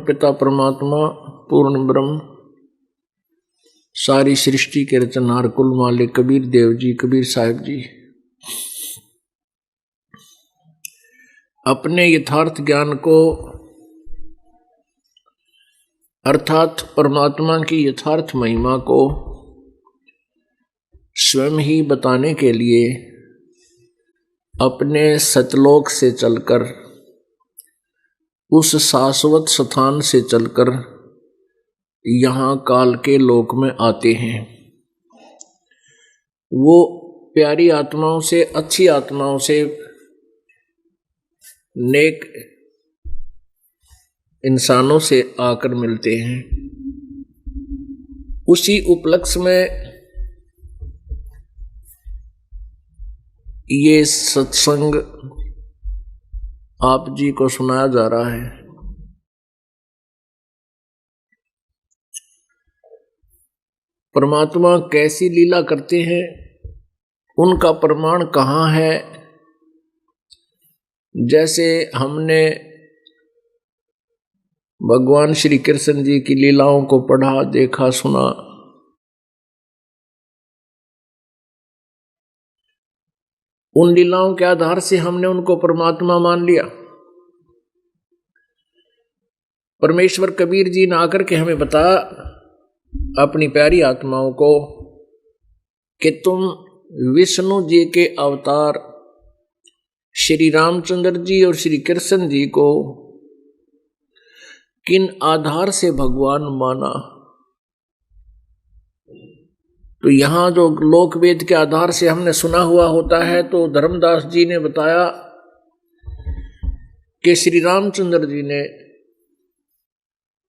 पिता परमात्मा पूर्ण ब्रह्म सारी सृष्टि के रचनहार कुल मालिक कबीर देव जी, कबीर साहिब जी अपने यथार्थ ज्ञान को अर्थात परमात्मा की यथार्थ महिमा को स्वयं ही बताने के लिए अपने सतलोक से चलकर, उस शाश्वत स्थान से चलकर यहाँ काल के लोक में आते हैं। वो प्यारी आत्माओं से, अच्छी आत्माओं से, नेक इंसानों से आकर मिलते हैं। उसी उपलक्ष्य में ये सत्संग आप जी को सुनाया जा रहा है। परमात्मा कैसी लीला करते हैं, उनका प्रमाण कहाँ है। जैसे हमने भगवान श्री कृष्ण जी की लीलाओं को पढ़ा, देखा, सुना, उन लीलाओं के आधार से हमने उनको परमात्मा मान लिया। परमेश्वर कबीर जी ने आकर के हमें बताया अपनी प्यारी आत्माओं को कि तुम विष्णु जी के अवतार श्री रामचंद्र जी और श्री कृष्ण जी को किन आधार से भगवान माना। तो यहां जो लोक वेद के आधार से हमने सुना हुआ होता है, तो धर्मदास जी ने बताया कि श्री रामचंद्र जी ने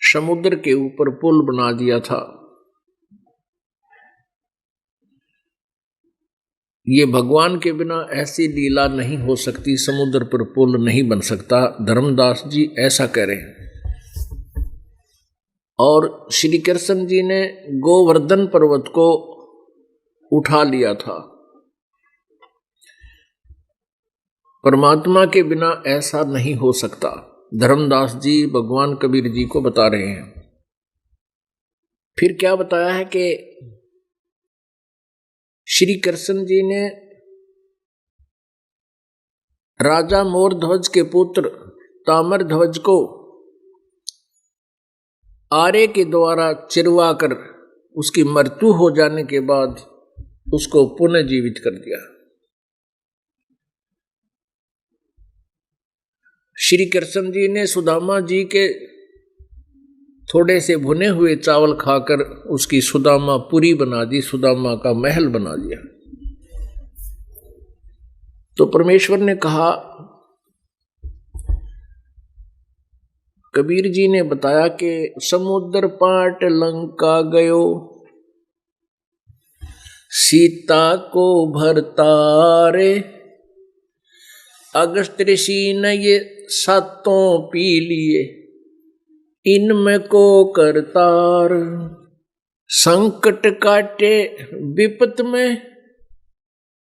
समुद्र के ऊपर पुल बना दिया था। ये भगवान के बिना ऐसी लीला नहीं हो सकती, समुद्र पर पुल नहीं बन सकता। धर्मदास जी ऐसा कह रहे हैं। और श्री कृष्ण जी ने गोवर्धन पर्वत को उठा लिया था। परमात्मा के बिना ऐसा नहीं हो सकता। धर्मदास जी भगवान कबीर जी को बता रहे हैं। फिर क्या बताया है कि श्री कृष्ण जी ने राजा मोरध्वज के पुत्र ताम्रध्वज को आरे के द्वारा चिरवा कर उसकी मृत्यु हो जाने के बाद उसको पुनः जीवित कर दिया। श्री कृष्ण जी ने सुदामा जी के थोड़े से भुने हुए चावल खाकर उसकी सुदामा पुरी बना दी, सुदामा का महल बना दिया। तो परमेश्वर ने कहा, कबीर जी ने बताया कि समुद्र पाट लंका गयो, सीता को भरतारे, अगस्त ऋषि ने ये सातों पी लिए, इनमें को करतार, संकट काटे विपत में,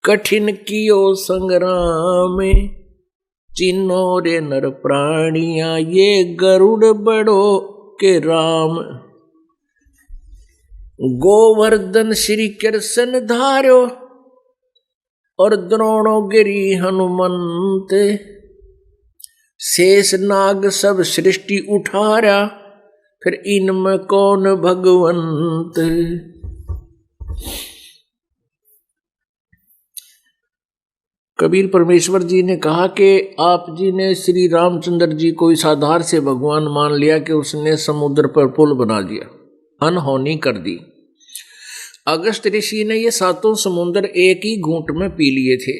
कठिन कियो संग्राम, चिन्नो रे नर प्राणिया, ये गरुड़ बड़ो के राम। गोवर्धन श्री कृष्ण धार्यो, और द्रोणो गिरी हनुमंत, शेष नाग सब सृष्टि उठारा, फिर इनमें कौन भगवंत। कबीर परमेश्वर जी ने कहा कि आप जी ने श्री रामचंद्र जी को इस आधार से भगवान मान लिया कि उसने समुद्र पर पुल बना दिया, अनहोनी कर दी। अगस्त ऋषि ने ये सातों समुद्र एक ही घूंट में पी लिए थे,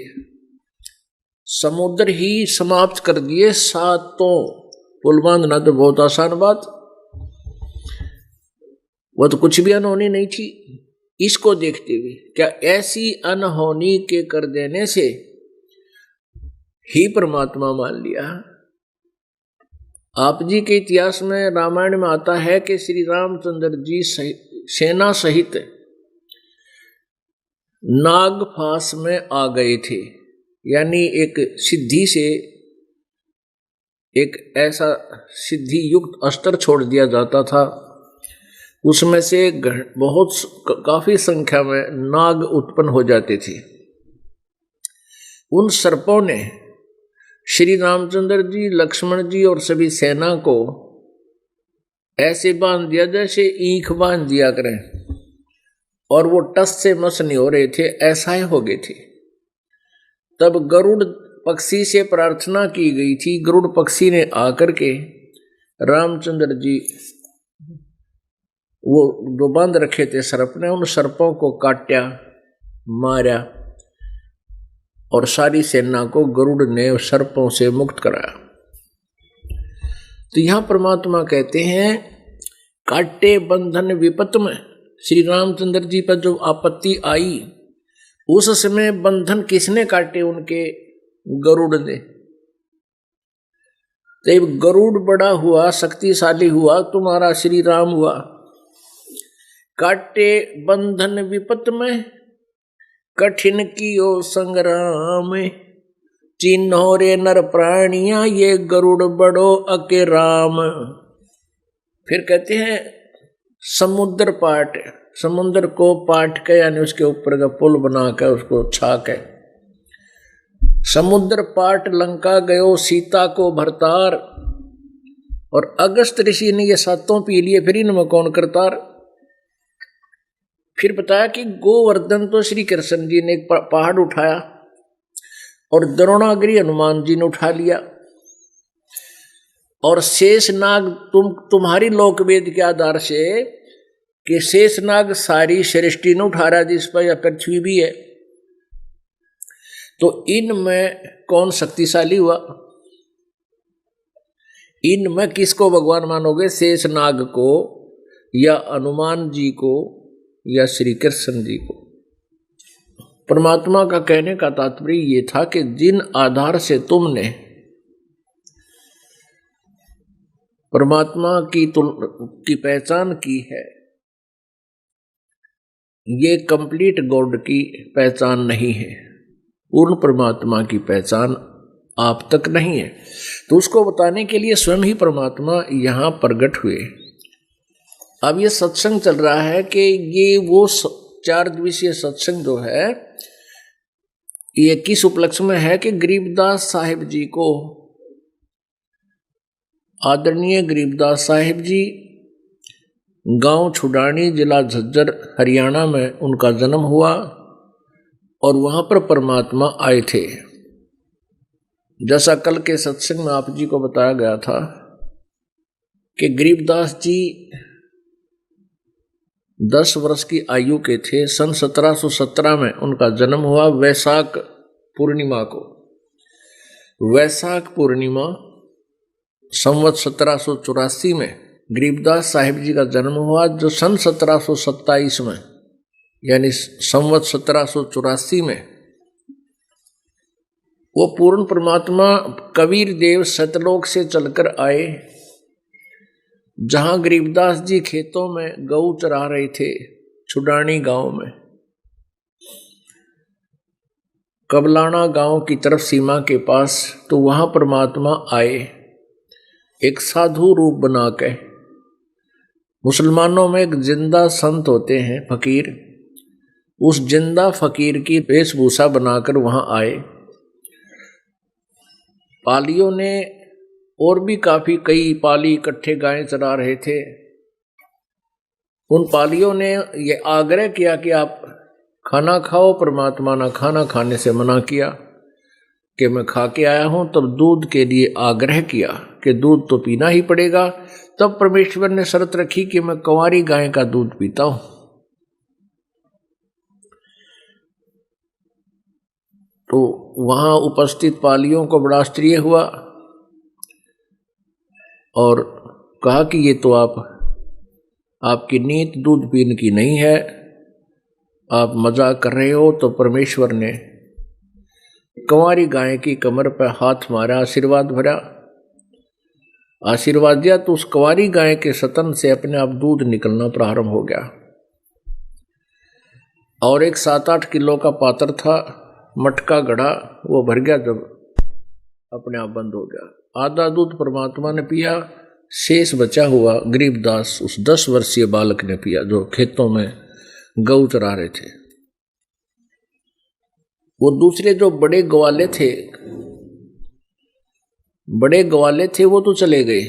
समुद्र ही समाप्त कर दिए। सातों पुल बांधना तो बहुत आसान बात, वो तो कुछ भी अनहोनी नहीं थी। इसको देखते हुए क्या ऐसी अनहोनी के कर देने से ही परमात्मा मान लिया। आप जी के इतिहास में रामायण में आता है कि श्री रामचंद्र जी सेना सहित नागफास में आ गए थे, यानी एक सिद्धि से एक ऐसा सिद्धि युक्त अस्त्र छोड़ दिया जाता था, उसमें से बहुत काफी संख्या में नाग उत्पन्न हो जाते थे। उन सर्पों ने श्री रामचंद्र जी, लक्ष्मण जी और सभी सेना को ऐसे बांध दिया जैसे ईख बांध दिया करें, और वो टस से मस नहीं हो रहे थे, ऐसा ही हो गए थे। तब गरुड़ पक्षी से प्रार्थना की गई थी। गरुड़ पक्षी ने आकर के रामचंद्र जी वो जो बांध रखे थे सर्प ने, उन सर्पों को काटा, मारा और सारी सेना को गरुड़ ने सर्पों से मुक्त कराया। तो यहां परमात्मा कहते हैं काटे बंधन विपत में। श्री रामचंद्र जी पर जो आपत्ति आई उस समय बंधन किसने काटे? उनके गरुड़ ने। जब गरुड़ बड़ा हुआ, शक्तिशाली हुआ, तुम्हारा श्री राम हुआ। काटे बंधन विपत में, कठिन कियो संग्राम, चिन्हो रे नर प्राणिया, ये गरुड़ बड़ो अके राम। फिर कहते हैं समुद्र पाट, समुद्र को पाट के यानी उसके ऊपर का पुल बना के उसको छा के, समुद्र पाट लंका गयो सीता को भरतार। और अगस्त ऋषि ने ये सातों पी लिए, फिर इनमें कौन करतार। फिर बताया कि गोवर्धन तो श्री कृष्ण जी ने एक पहाड़ उठाया और द्रोणागिरी हनुमान जी ने उठा लिया, और शेषनाग तुम्हारी लोकवेद के आधार से कि शेषनाग सारी सृष्टि ने उठा रहा, जिस पर यह पृथ्वी भी है। तो इनमें कौन शक्तिशाली हुआ? इनमें किसको भगवान मानोगे? शेषनाग को या हनुमान जी को या श्री कृष्ण जी को? परमात्मा का कहने का तात्पर्य ये था कि जिन आधार से तुमने परमात्मा की पहचान की है, ये कंप्लीट गॉड की पहचान नहीं है, पूर्ण परमात्मा की पहचान आप तक नहीं है। तो उसको बताने के लिए स्वयं ही परमात्मा यहाँ प्रकट हुए। अब ये सत्संग चल रहा है कि ये वो 4 दिवसीय सत्संग जो है ये किस उपलक्ष्य में है कि गरीबदास साहिब जी को, आदरणीय गरीबदास साहिब जी गांव छुडानी, जिला झज्जर, हरियाणा में उनका जन्म हुआ और वहां पर परमात्मा आए थे। जैसा कल के सत्संग में आप जी को बताया गया था कि गरीबदास जी 10 वर्ष की आयु के थे। सन 1717 में उनका जन्म हुआ, वैशाख पूर्णिमा को। वैशाख पूर्णिमा संवत 1784 में गरीबदास साहिब जी का जन्म हुआ, जो सन 1727 में यानी संवत 1784 में वो पूर्ण परमात्मा कबीर देव सतलोक से चलकर आए। जहां गरीबदास जी खेतों में गऊ चरा रहे थे, छुडानी गांव में, कबलाना गांव की तरफ सीमा के पास, तो वहां परमात्मा आए एक साधु रूप बना के। मुसलमानों में एक जिंदा संत होते हैं, फकीर, उस जिंदा फकीर की वेशभूषा बनाकर वहां आए। पालियों ने और भी कई पाली इकट्ठे गायें चरा रहे थे। उन पालियों ने ये आग्रह किया कि आप खाना खाओ। परमात्मा ने खाना खाने से मना किया कि मैं खा के आया हूं। तब दूध के लिए आग्रह किया कि दूध तो पीना ही पड़ेगा। तब परमेश्वर ने शर्त रखी कि मैं कंवारी गाय का दूध पीता हूं। तो वहां उपस्थित पालियों को बड़ा आश्चर्य हुआ और कहा कि ये तो आपकी नीयत दूध पीने की नहीं है, आप मजाक कर रहे हो। तो परमेश्वर ने कंवारी गाय की कमर पर हाथ मारा, आशीर्वाद भरा, आशीर्वाद दिया, तो उस कंवारी गाय के स्तन से अपने आप दूध निकलना प्रारंभ हो गया। और एक 7-8 किलो का पात्र था, मटका गड़ा, वो भर गया, जब अपने आप बंद हो गया। आधा दूध परमात्मा ने पिया, शेष बचा हुआ गरीबदास उस 10 वर्षीय बालक ने पिया जो खेतों में गऊ चरा रहे थे। वो दूसरे जो बड़े ग्वाले थे वो तो चले गए,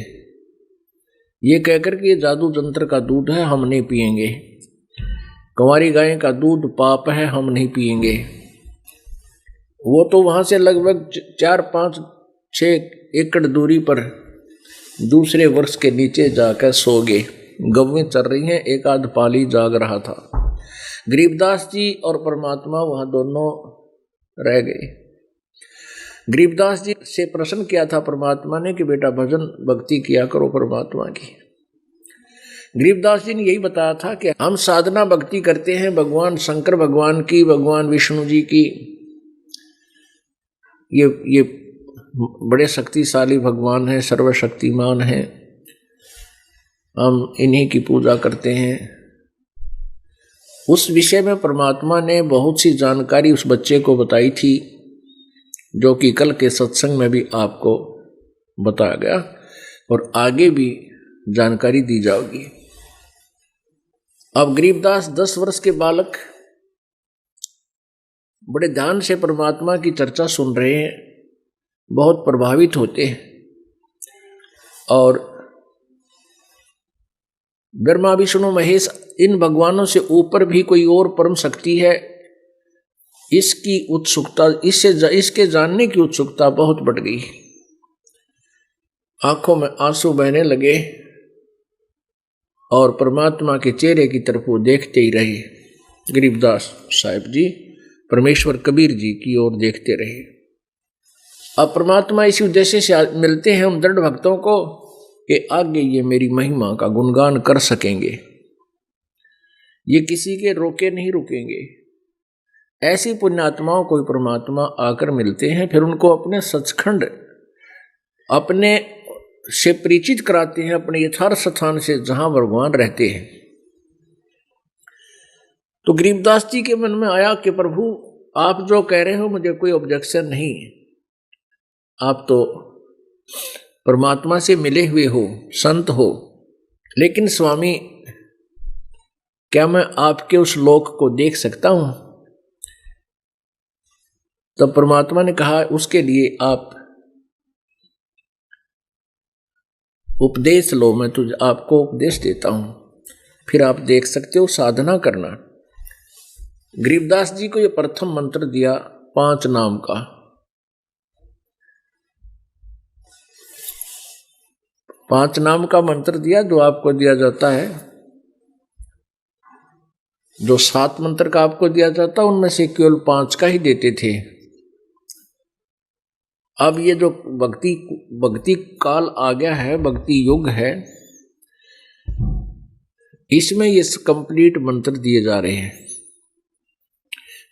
ये कहकर कि ये जादू जंत्र का दूध है, हम नहीं पिएंगे, कुंवारी गाय का दूध पाप है, हम नहीं पिएंगे। वो तो वहां से लगभग 4-5-6 एकड़ दूरी पर दूसरे वर्ष के नीचे जाकर सो गए। गवें चल रही हैं, एक आध पाली जाग रहा था। गरीबदास जी और परमात्मा वहां दोनों रह गए। गरीबदास जी से प्रश्न किया था परमात्मा ने कि बेटा भजन भक्ति किया करो परमात्मा की। गरीबदास जी ने यही बताया था कि हम साधना भक्ति करते हैं भगवान शंकर भगवान की, भगवान विष्णु जी की। ये बड़े शक्तिशाली भगवान हैं, सर्वशक्तिमान हैं, हम इन्हीं की पूजा करते हैं। उस विषय में परमात्मा ने बहुत सी जानकारी उस बच्चे को बताई थी, जो कि कल के सत्संग में भी आपको बताया गया और आगे भी जानकारी दी जाएगी। अब गरीबदास 10 वर्ष के बालक बड़े ध्यान से परमात्मा की चर्चा सुन रहे हैं, बहुत प्रभावित होते हैं। और ब्रह्मा विष्णु महेश इन भगवानों से ऊपर भी कोई और परम शक्ति है, इसकी उत्सुकता, इसके जानने की उत्सुकता बहुत बढ़ गई। आंखों में आंसू बहने लगे और परमात्मा के चेहरे की तरफ वो देखते ही रहे। गरीबदास साहिब जी परमेश्वर कबीर जी की ओर देखते रहे। अब परमात्मा इसी उद्देश्य से मिलते हैं हम दृढ़ भक्तों को कि आगे ये मेरी महिमा का गुणगान कर सकेंगे, ये किसी के रोके नहीं रुकेंगे। ऐसी पुण्यात्माओं को परमात्मा आकर मिलते हैं, फिर उनको अपने सचखंड अपने से परिचित कराते हैं, अपने यथार्थ स्थान से जहां भगवान रहते हैं। तो गरीबदास जी के मन में आया कि प्रभु आप जो कह रहे हो मुझे कोई ऑब्जेक्शन नहीं, आप तो परमात्मा से मिले हुए हो, संत हो, लेकिन स्वामी क्या मैं आपके उस लोक को देख सकता हूं? तब परमात्मा ने कहा उसके लिए आप उपदेश लो, मैं आपको उपदेश देता हूं, फिर आप देख सकते हो, साधना करना। गरीबदास जी को यह प्रथम मंत्र दिया 5 नाम का। 5 नाम का मंत्र दिया जो आपको दिया जाता है, जो 7 मंत्र का आपको दिया जाता उनमें से केवल 5 का ही देते थे। अब ये जो भक्ति काल आ गया है, भक्ति युग है, इसमें ये कंप्लीट मंत्र दिए जा रहे हैं।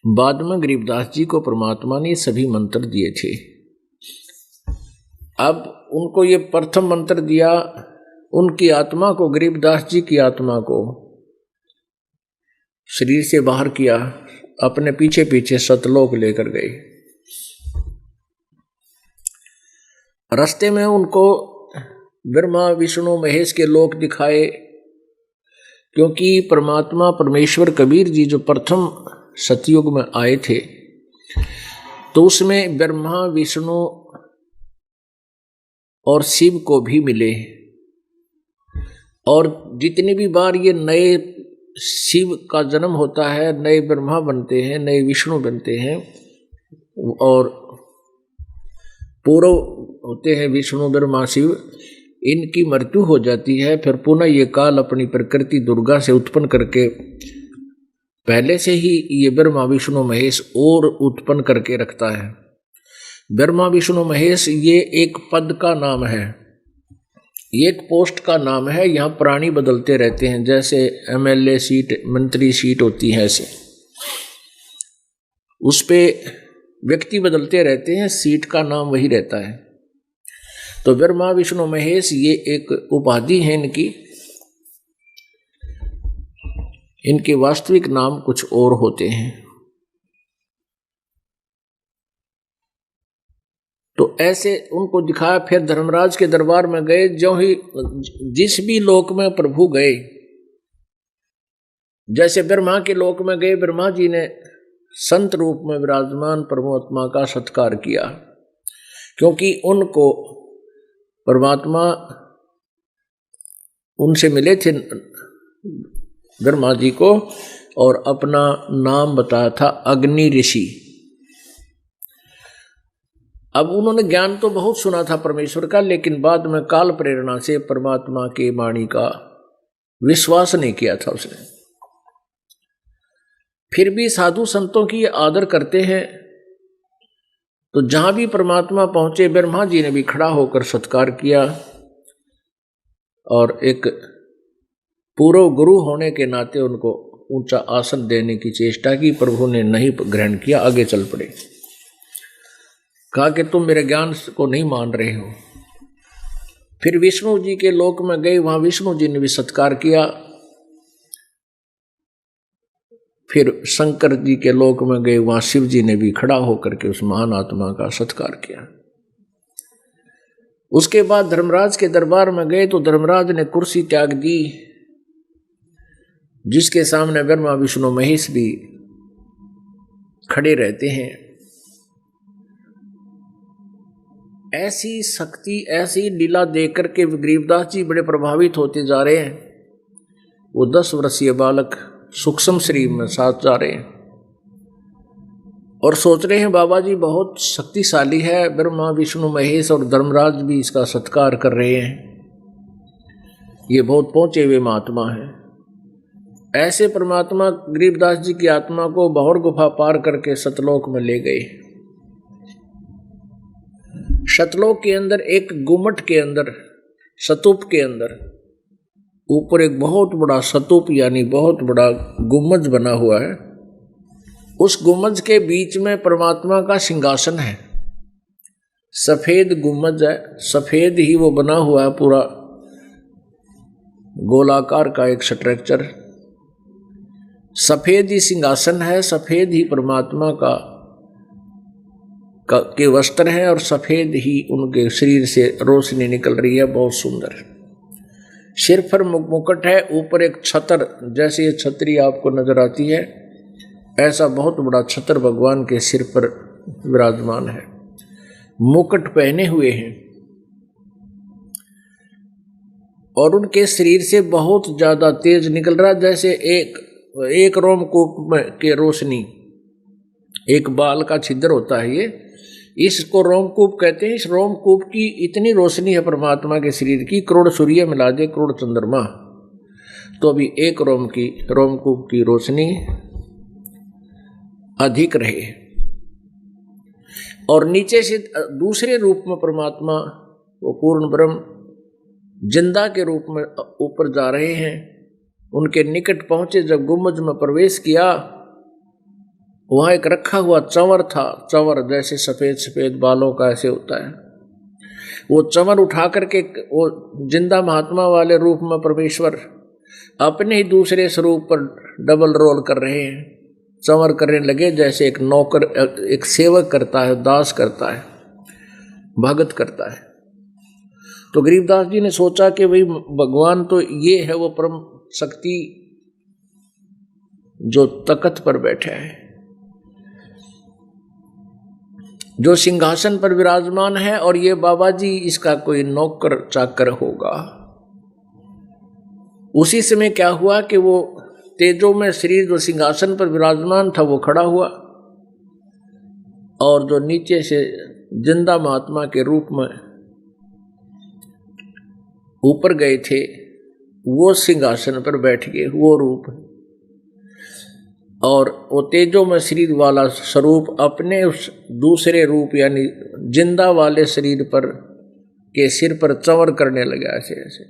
बाद में गरीबदास जी को परमात्मा ने सभी मंत्र दिए थे। अब उनको ये प्रथम मंत्र दिया, उनकी आत्मा को, गरीबदास जी की आत्मा को शरीर से बाहर किया, अपने पीछे पीछे सतलोक लेकर गए। रास्ते में उनको ब्रह्मा विष्णु महेश के लोक दिखाए, क्योंकि परमात्मा परमेश्वर कबीर जी जो प्रथम सतयुग में आए थे तो उसमें ब्रह्मा विष्णु और शिव को भी मिले। और जितनी भी बार ये नए शिव का जन्म होता है, नए ब्रह्मा बनते हैं, नए विष्णु बनते हैं और पूर्व होते हैं विष्णु ब्रह्मा शिव, इनकी मृत्यु हो जाती है। फिर पुनः ये काल अपनी प्रकृति दुर्गा से उत्पन्न करके, पहले से ही ये ब्रह्मा विष्णु महेश और उत्पन्न करके रखता है। ब्रह्मा विष्णु महेश ये एक पद का नाम है, एक पोस्ट का नाम है। यहाँ प्राणी बदलते रहते हैं, जैसे एमएलए सीट, मंत्री सीट होती है, ऐसे उस पे व्यक्ति बदलते रहते हैं, सीट का नाम वही रहता है। तो ब्रह्मा विष्णु महेश ये एक उपाधि है इनकी, इनके वास्तविक नाम कुछ और होते हैं। तो ऐसे उनको दिखाया। फिर धर्मराज के दरबार में गए। जो ही जिस भी लोक में प्रभु गए, जैसे ब्रह्मा के लोक में गए, ब्रह्मा जी ने संत रूप में विराजमान परमात्मा का सत्कार किया, क्योंकि उनको परमात्मा उनसे मिले थे ब्रह्मा जी को, और अपना नाम बताया था अग्नि ऋषि। अब उन्होंने ज्ञान तो बहुत सुना था परमेश्वर का, लेकिन बाद में काल प्रेरणा से परमात्मा के वाणी का विश्वास नहीं किया था उसने। फिर भी साधु संतों की आदर करते हैं, तो जहां भी परमात्मा पहुंचे ब्रह्मा जी ने भी खड़ा होकर सत्कार किया, और एक पूर्व गुरु होने के नाते उनको ऊंचा आसन देने की चेष्टा की। प्रभु ने नहीं ग्रहण किया, आगे चल पड़े। कहा कि तुम मेरे ज्ञान को नहीं मान रहे हो। फिर विष्णु जी के लोक में गए, वहां विष्णु जी ने भी सत्कार किया। फिर शंकर जी के लोक में गए, वहां शिव जी ने भी खड़ा होकर के उस महान आत्मा का सत्कार किया। उसके बाद धर्मराज के दरबार में गए तो धर्मराज ने कुर्सी त्याग दी, जिसके सामने ब्रह्मा विष्णु महेश भी खड़े रहते हैं। ऐसी शक्ति, ऐसी लीला देकर के गरीबदास जी बड़े प्रभावित होते जा रहे हैं। वो 10 वर्षीय बालक सूक्ष्म शरीर में साथ जा रहे हैं और सोच रहे हैं बाबा जी बहुत शक्तिशाली है। ब्रह्मा विष्णु महेश और धर्मराज भी इसका सत्कार कर रहे हैं, ये बहुत पहुंचे हुए महात्मा हैं। ऐसे परमात्मा गरीबदास जी की आत्मा को बहुर गुफा पार करके सतलोक में ले गए। सतलोक के अंदर एक गुम्मट के अंदर, स्तूप के अंदर ऊपर एक बहुत बड़ा स्तूप यानी बहुत बड़ा गुम्मज बना हुआ है। उस गुम्मज के बीच में परमात्मा का सिंहासन है। सफेद गुम्मज है, सफेद ही वो बना हुआ है, पूरा गोलाकार का एक स्ट्रक्चर। सफेद ही सिंहासन है, सफेद ही परमात्मा के वस्त्र हैं और सफेद ही उनके शरीर से रोशनी निकल रही है, बहुत सुंदर। सिर पर मुकुट है, ऊपर एक छतर, जैसे ये छतरी आपको नजर आती है, ऐसा बहुत बड़ा छतर भगवान के सिर पर विराजमान है। मुकुट पहने हुए हैं और उनके शरीर से बहुत ज्यादा तेज निकल रहा है, जैसे एक रोमकूप के रोशनी, एक बाल का छिद्र होता है, ये इसको रोमकूप कहते हैं। इस रोमकूप की इतनी रोशनी है परमात्मा के शरीर की, करोड़ सूर्य मिला दे, करोड़ चंद्रमा, तो अभी एक रोमकूप की रोशनी अधिक रहे। और नीचे से दूसरे रूप में परमात्मा वो पूर्ण ब्रह्म जिंदा के रूप में ऊपर जा रहे हैं। उनके निकट पहुंचे, जब गुम्बज में प्रवेश किया, वहां एक रखा हुआ चंवर था। चंवर जैसे सफेद सफेद बालों का ऐसे होता है। वो चंवर उठा करके वो जिंदा महात्मा वाले रूप में परमेश्वर अपने ही दूसरे स्वरूप पर डबल रोल कर रहे हैं। चंवर करने लगे जैसे एक नौकर, एक सेवक करता है, दास करता है, भगत करता है। तो गरीबदास जी ने सोचा कि भाई भगवान तो ये है वो परम शक्ति जो तख्त पर बैठा है, जो सिंहासन पर विराजमान है, और ये बाबा जी इसका कोई नौकर चाकर होगा। उसी समय क्या हुआ कि वो तेजो में शरीर जो सिंहासन पर विराजमान था वो खड़ा हुआ, और जो नीचे से जिंदा महात्मा के रूप में ऊपर गए थे वो सिंहासन पर बैठ गए, वो रूप। और वो तेजो में शरीर वाला स्वरूप अपने उस दूसरे रूप यानी जिंदा वाले शरीर पर के सिर पर चंवर करने लगा ऐसे ऐसे।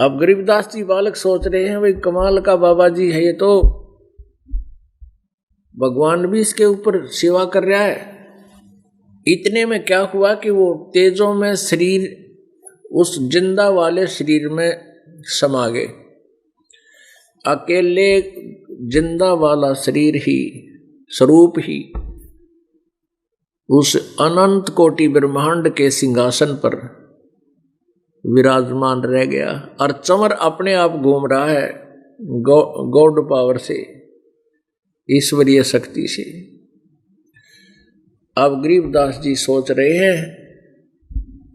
अब गरीबदास जी बालक सोच रहे हैं भाई कमाल का बाबा जी है, ये तो भगवान भी इसके ऊपर सेवा कर रहा है। इतने में क्या हुआ कि वो तेजो में शरीर उस जिंदा वाले शरीर में समा गए। अकेले जिंदा वाला शरीर ही, स्वरूप ही उस अनंत कोटि ब्रह्मांड के सिंहासन पर विराजमान रह गया और चमर अपने आप घूम रहा है गॉड पावर से, ईश्वरीय शक्ति से। अब गरीबदास जी सोच रहे हैं,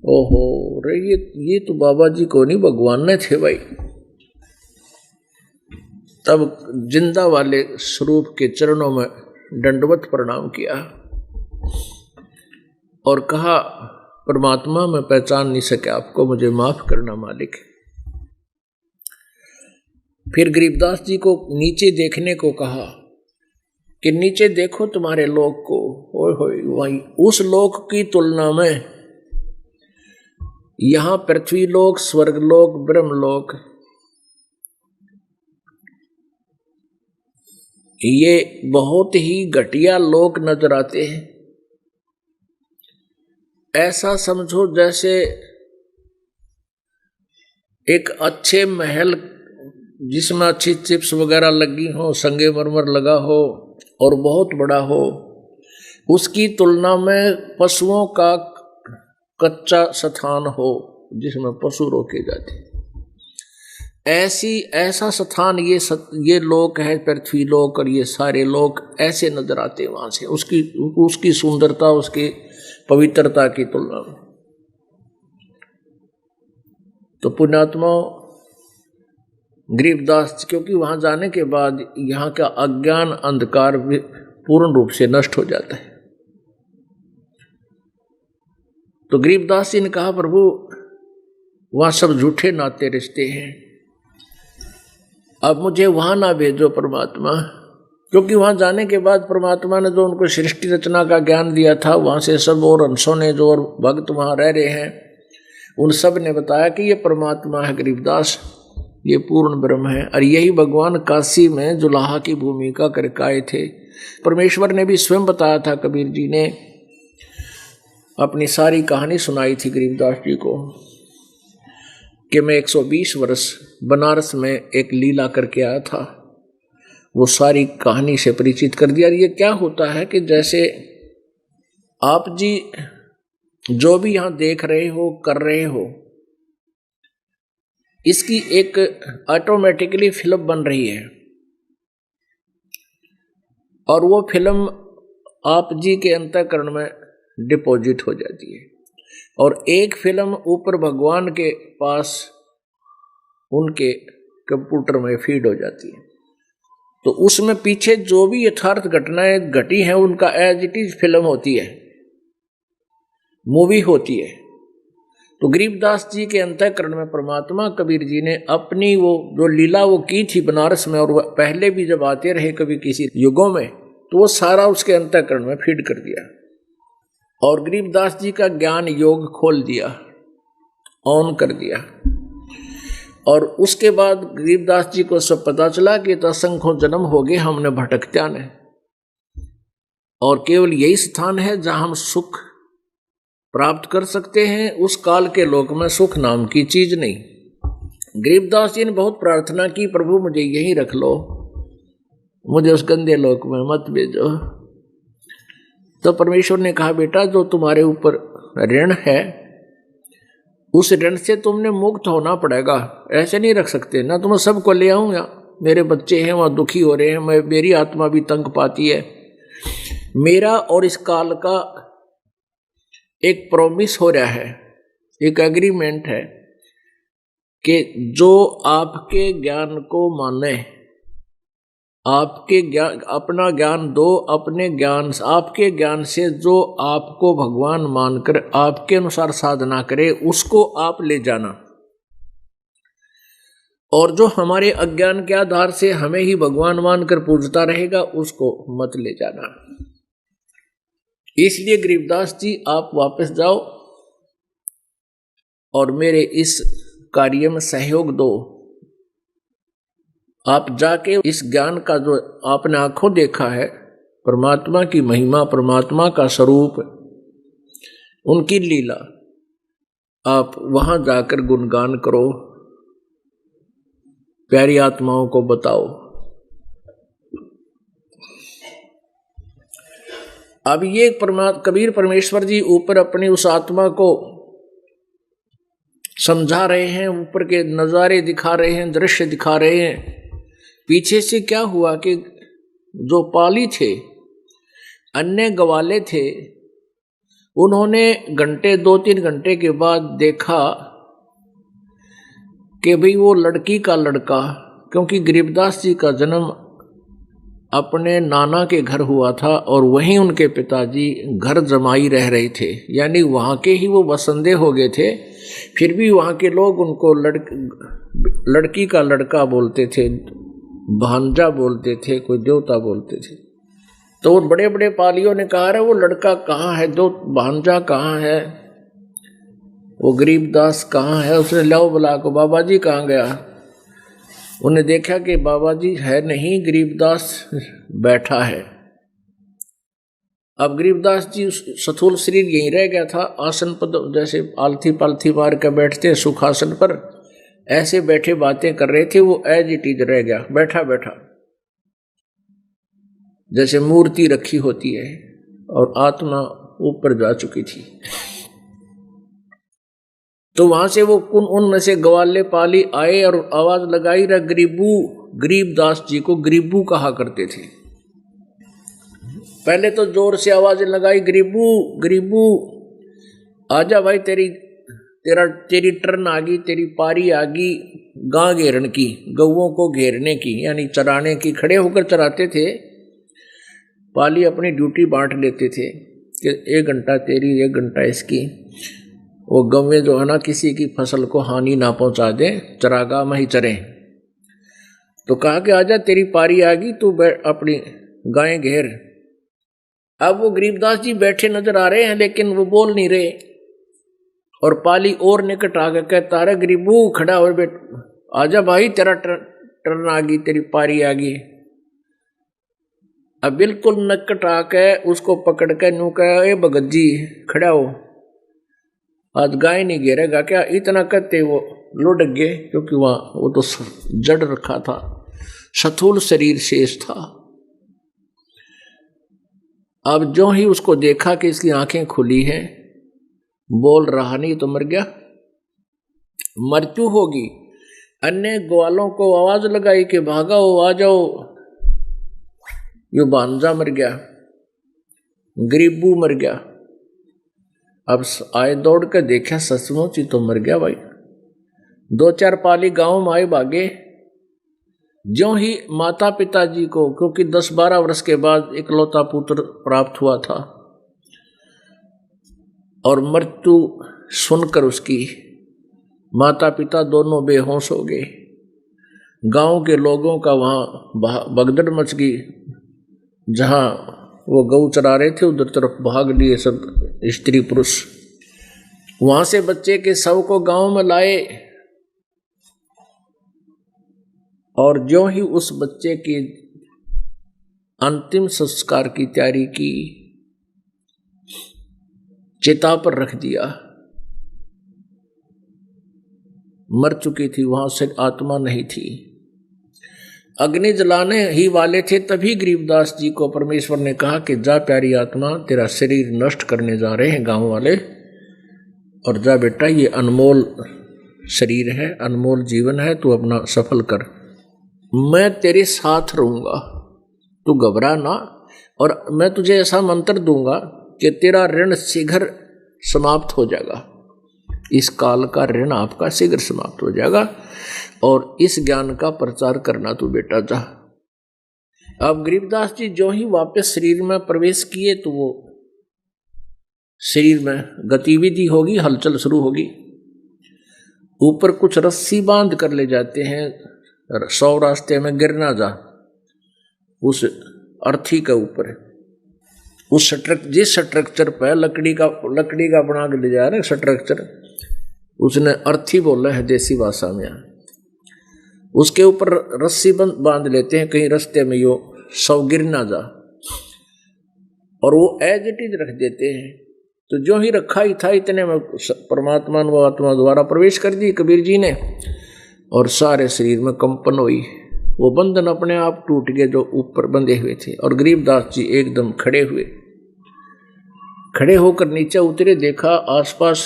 ओहो रे ये तो बाबा जी को नहीं भगवान ने थे भाई। तब जिंदा वाले स्वरूप के चरणों में दंडवत प्रणाम किया और कहा, परमात्मा मैं पहचान नहीं सके आपको, मुझे माफ करना मालिक। फिर गरीबदास जी को नीचे देखने को कहा कि नीचे देखो तुम्हारे लोक को। ओए होए, वही उस लोक की तुलना में यहां पृथ्वी लोक, स्वर्ग लोक, ब्रह्मलोक, ये बहुत ही घटिया लोक नजर आते हैं। ऐसा समझो जैसे एक अच्छे महल जिसमें अच्छी चिप्स वगैरह लगी हो, संगमरमर लगा हो और बहुत बड़ा हो, उसकी तुलना में पशुओं का कच्चा स्थान हो जिसमें पशु रोके जाते। ऐसा स्थान ये लोक है, पृथ्वी लोक, और ये सारे लोक ऐसे नजर आते वहां से, उसकी सुंदरता, उसकी पवित्रता की तुलना में। तो पुण्यात्मा गरीबदास, क्योंकि वहां जाने के बाद यहाँ का अज्ञान अंधकार पूर्ण रूप से नष्ट हो जाता है। तो गरीबदास जी ने कहा, प्रभु वहां सब झूठे नाते रिश्ते हैं, अब मुझे वहां ना भेजो परमात्मा। क्योंकि वहां जाने के बाद परमात्मा ने जो उनको सृष्टि रचना का ज्ञान दिया था, वहां से सब और अंशों ने जो और भक्त वहां रह रहे हैं, उन सब ने बताया कि ये परमात्मा है गरीबदास, ये पूर्ण ब्रह्म है। और यही भगवान काशी में जुलाहा की भूमिका करके आए थे। परमेश्वर ने भी स्वयं बताया था, कबीर जी ने अपनी सारी कहानी सुनाई थी गरीबदास जी को कि मैं 120 वर्ष बनारस में एक लीला करके आया था। वो सारी कहानी से परिचित कर दिया। ये क्या होता है कि जैसे आप जी जो भी यहां देख रहे हो, कर रहे हो, इसकी एक ऑटोमेटिकली फिल्म बन रही है और वो फिल्म आप जी के अंतःकरण में डिपॉजिट हो जाती है और एक फिल्म ऊपर भगवान के पास उनके कंप्यूटर में फीड हो जाती है। तो उसमें पीछे जो भी यथार्थ घटनाएं घटी हैं उनका एज इट इज फिल्म होती है, मूवी होती है। तो गरीबदास जी के अंतःकरण में परमात्मा कबीर जी ने अपनी वो जो लीला वो की थी बनारस में, और वह पहले भी जब आते रहे कभी किसी युगों में, तो वो सारा उसके अंतःकरण में फीड कर दिया और गरीबदास जी का ज्ञान योग खोल दिया, ऑन कर दिया। और उसके बाद गरीबदास जी को सब पता चला कि तो असंख्यों जन्म हो गए हमने भटकत्या ने, और केवल यही स्थान है जहां हम सुख प्राप्त कर सकते हैं। उस काल के लोक में सुख नाम की चीज नहीं। गरीबदास जी ने बहुत प्रार्थना की, प्रभु मुझे यहीं रख लो, मुझे उस गंदे लोक में मत भेजो। तो परमेश्वर ने कहा, बेटा जो तुम्हारे ऊपर ऋण है उस ऋण से तुमने मुक्त होना पड़ेगा, ऐसे नहीं रख सकते ना। तुम्हें सबको ले आऊंगा, मेरे बच्चे हैं वहाँ दुखी हो रहे हैं, मेरी आत्मा भी तंग पाती है। मेरा और इस काल का एक प्रॉमिस हो रहा है, एक एग्रीमेंट है कि जो आपके ज्ञान को माने, आपके ज्ञान, अपना ज्ञान दो, अपने ज्ञान, आपके ज्ञान से जो आपको भगवान मानकर आपके अनुसार साधना करे उसको आप ले जाना, और जो हमारे अज्ञान के आधार से हमें ही भगवान मानकर पूजता रहेगा उसको मत ले जाना। इसलिए गरीबदास जी आप वापस जाओ और मेरे इस कार्य में सहयोग दो। आप जाके इस ज्ञान का जो आपने आंखों देखा है, परमात्मा की महिमा, परमात्मा का स्वरूप, उनकी लीला, आप वहां जाकर गुणगान करो, प्यारी आत्माओं को बताओ। अब ये कबीर परमेश्वर जी ऊपर अपनी उस आत्मा को समझा रहे हैं, ऊपर के नज़ारे दिखा रहे हैं, दृश्य दिखा रहे हैं। पीछे से क्या हुआ कि जो पाली थे, अन्य गवाले थे, उन्होंने घंटे 2-3 घंटे के बाद देखा कि भाई वो लड़की का लड़का, क्योंकि गरीबदास जी का जन्म अपने नाना के घर हुआ था और वहीं उनके पिताजी घर जमाई रह रहे थे, यानी वहाँ के ही वो बसंदे हो गए थे। फिर भी वहाँ के लोग उनको लड़की का लड़का बोलते थे, भांजा बोलते थे, कोई देवता बोलते थे। तो वो बड़े बड़े पालियों ने कहा रे वो लड़का कहाँ है, दो भांजा कहाँ है, वो गरीबदास कहाँ है। उसने लाओ बुला को, बाबा जी कहाँ गया। उन्हें देखा कि बाबा जी है नहीं, गरीबदास बैठा है। अब गरीबदास जी स्थूल शरीर यहीं रह गया था, आसन पर जैसे आलथी पालथी मार कर बैठते सुखासन पर, ऐसे बैठे बातें कर रहे थे। वो एज इट इज रह गया, बैठा बैठा जैसे मूर्ति रखी होती है, और आत्मा ऊपर जा चुकी थी। तो वहां से वो उनमें से ग्वाले पाली आए और आवाज लगाई, रहा गरीबू। गरीबदास जी को गरीबू कहा करते थे। पहले तो जोर से आवाज लगाई, गरीबू गरीबू आजा भाई, तेरी टर्न आ गई, तेरी पारी आ गई गां घेरन की, गौओं को घेरने की, यानी चराने की। खड़े होकर चराते थे, पाली अपनी ड्यूटी बांट लेते थे कि 1 घंटा तेरी 1 घंटा इसकी। वो गौवें जो है ना, किसी की फसल को हानि ना पहुंचा दे, चरागाह में ही चरें। तो कहा कि आजा तेरी पारी आ गई, तू अपनी गायें घेर। अब वो गरीबदास जी बैठे नजर आ रहे हैं, लेकिन वो बोल नहीं रहे। और पाली और निकट आ गया, कहता रहा गरीबू खड़ा हो बैठ, आजा भाई तेरा टर्न आ गई, तेरी पारी आ गई। अब बिल्कुल निकट आके उसको पकड़ के नू कहा, ए भगत जी खड़ा हो, आज गाय नहीं घेरेगा क्या। इतना कहते वो लुढ़क गए, क्योंकि वहाँ वो तो जड़ रखा था, स्थूल शरीर शेष था। अब जो ही उसको देखा कि इसकी आंखें खुली हैं, बोल रहा नहीं तो मर गया, मृत्यु होगी। अन्य ग्वालों को आवाज लगाई कि भागाओ आ जाओ, यो भांजा मर गया, गरीबू मर गया। अब आए दौड़ कर देखा, सचमुच ही तो मर गया भाई। 2-4 पाली गांव में आए भागे। ज्यों ही माता पिता जी को, क्योंकि 10-12 वर्ष के बाद इकलौता पुत्र प्राप्त हुआ था, और मृत्यु सुनकर उसकी माता पिता दोनों बेहोश हो गए। गांव के लोगों का वहाँ भगदड़ मच गई। जहाँ वो गऊ चरा रहे थे उधर तरफ भाग लिए सब स्त्री पुरुष। वहां से बच्चे के शव को गांव में लाए, और ज्यों ही उस बच्चे के अंतिम संस्कार की तैयारी की, चिता पर रख दिया। मर चुकी थी, वहां से आत्मा नहीं थी। अग्नि जलाने ही वाले थे, तभी गरीबदास जी को परमेश्वर ने कहा कि जा प्यारी आत्मा, तेरा शरीर नष्ट करने जा रहे हैं गांव वाले, और जा बेटा, ये अनमोल शरीर है, अनमोल जीवन है, तू अपना सफल कर, मैं तेरे साथ रहूंगा, तू घबरा ना। और मैं तुझे ऐसा मंत्र दूंगा कि तेरा ऋण शीघ्र समाप्त हो जाएगा, इस काल का ऋण आपका शीघ्र समाप्त हो जाएगा, और इस ज्ञान का प्रचार करना तू बेटा जा। अब गरीबदास जी जो ही वापस शरीर में प्रवेश किए, तो वो शरीर में गतिविधि होगी, हलचल शुरू होगी। ऊपर कुछ रस्सी बांध कर ले जाते हैं, 100 रास्ते में गिरना जा, उस अर्थी के ऊपर, उस जिस स्ट्रक्चर पर लकड़ी का बना के ले जा रहे स्ट्रक्चर, उसने अर्थी बोला है देसी भाषा में। उसके ऊपर रस्सी बांध लेते हैं, कहीं रास्ते में यो 100 गिर ना जा, और वो एज इट इज रख देते हैं। तो जो ही रखा ही था, इतने में परमात्मा व आत्मा द्वारा प्रवेश कर दी कबीर जी ने, और सारे शरीर में कंपन हुई। वो बंधन अपने आप टूट गए जो ऊपर बंधे हुए थे, और गरीबदास जी एकदम खड़े हुए। खड़े होकर नीचे उतरे, देखा आसपास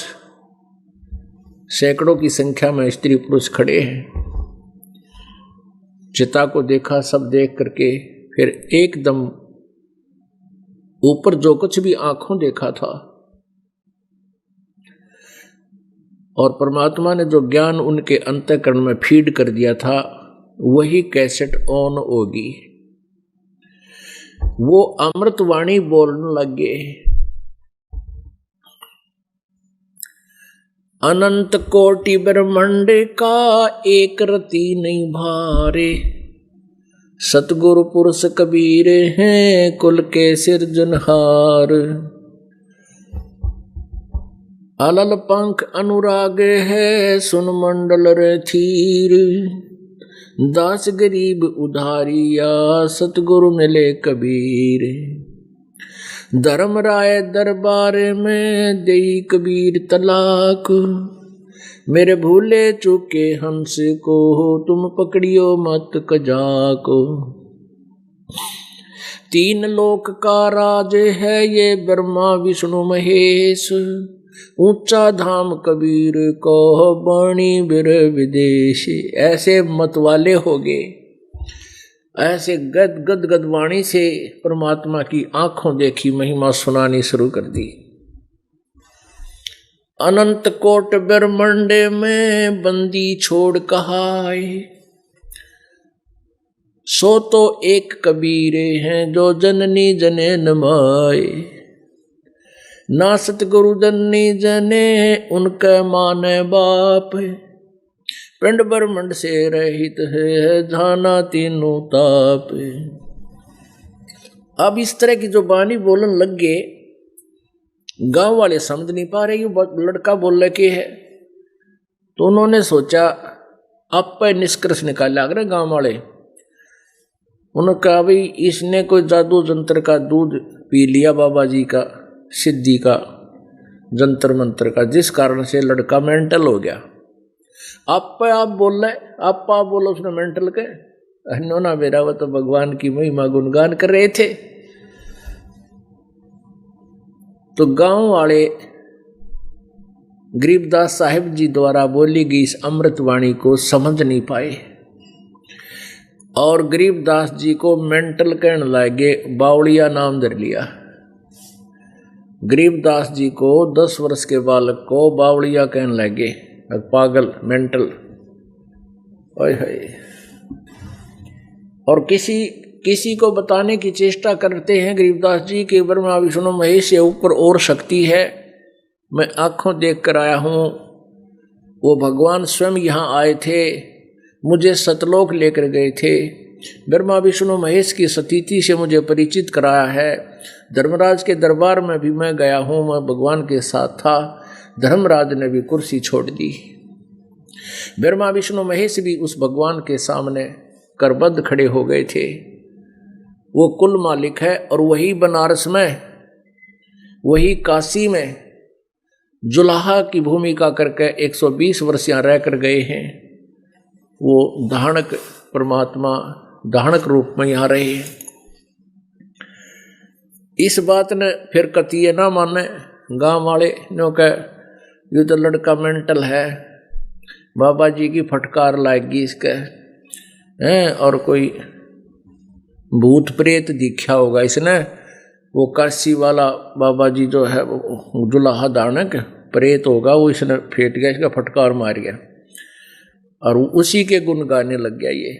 सैकड़ों की संख्या में स्त्री पुरुष खड़े हैं। चिता को देखा, सब देख करके फिर एकदम ऊपर जो कुछ भी आंखों देखा था और परमात्मा ने जो ज्ञान उनके अंतःकरण में फीड कर दिया था, वही कैसेट ऑन होगी। वो अमृतवाणी बोलने लगे, अनंत कोटि ब्रह्मांड का एक रति नहीं भारे, सतगुरु पुरुष कबीर हैं कुल के सिरजनहार। अलल पंख अनुराग है सुन मंडल रथीर, दास गरीब उधारिया सतगुरु मिले कबीर। धर्म राय दरबार में देई कबीर तलाक, मेरे भूले चूके हंस को तुम पकड़ियो मत कजाक। तीन लोक का राज है ये ब्रह्मा विष्णु महेश, ऊंचा धाम कबीर को बाणी बिर विदेश। ऐसे मतवाले हो गए, ऐसे गद गद गद वाणी से परमात्मा की आंखों देखी महिमा सुनानी शुरू कर दी। अनंत कोट ब्रह्मांड में बंदी छोड़ कहाए, सो तो एक कबीर हैं जो जननी जने नमाए। ना सतगुरु जननी जने उनका माने बाप, पिंड ब्रह्मंड से रहित है जाना तीनों ताप। अब इस तरह की जो बानी बोलन लग गए, गांव वाले समझ नहीं पा रहे ये लड़का बोल के है, तो उन्होंने सोचा आप पर निष्कर्ष निकाला अगर गांव वाले। उन्होंने कहा भाई इसने कोई जादू जंत्र का दूध पी लिया बाबा जी का, सिद्धि का, जंतर मंत्र का, जिस कारण से लड़का मेंटल हो गया। आप बोल रहे, आप बोलो उसने मेंटल के ना मेरा, वो तो भगवान की महिमा गुणगान कर रहे थे। तो गांव वाले गरीबदास साहिब जी द्वारा बोली गई इस अमृतवाणी को समझ नहीं पाए और गरीबदास जी को मेंटल कहने लगे, बावड़िया नाम धर लिया। गरीबदास जी को 10 वर्ष के बालक को बावड़िया कहने लगे, पागल, मेंटल। ओए हाय। और किसी को बताने की चेष्टा करते हैं गरीबदास जी के ब्रह्मा विष्णु महेश से ऊपर और शक्ति है। मैं आंखों देख कर आया हूँ, वो भगवान स्वयं यहाँ आए थे, मुझे सतलोक लेकर गए थे। ब्रह्मा विष्णु महेश की सतीति से मुझे परिचित कराया है। धर्मराज के दरबार में भी मैं गया हूँ, मैं भगवान के साथ था। धर्मराज ने भी कुर्सी छोड़ दी। ब्रह्मा विष्णु महेश भी उस भगवान के सामने करबद्ध खड़े हो गए थे। वो कुल मालिक है और वही बनारस में, वही काशी में जुलाहा की भूमिका करके 120 वर्ष यहाँ रह कर गए हैं। वो धारणक परमात्मा धारणक रूप में यहाँ रहे। इस बात ने फिर कतिये ना माने गांव वाले ने, कह ये तो लड़का मेंटल है, बाबा जी की फटकार लाएगी इसके हैं, और कोई भूत प्रेत दिखा होगा इसने। वो काशी वाला बाबा जी जो है वो जुलाहा दानक प्रेत होगा, वो इसने फेंट गया, इसका फटकार मार गया और उसी के गुण गाने लग गया। ये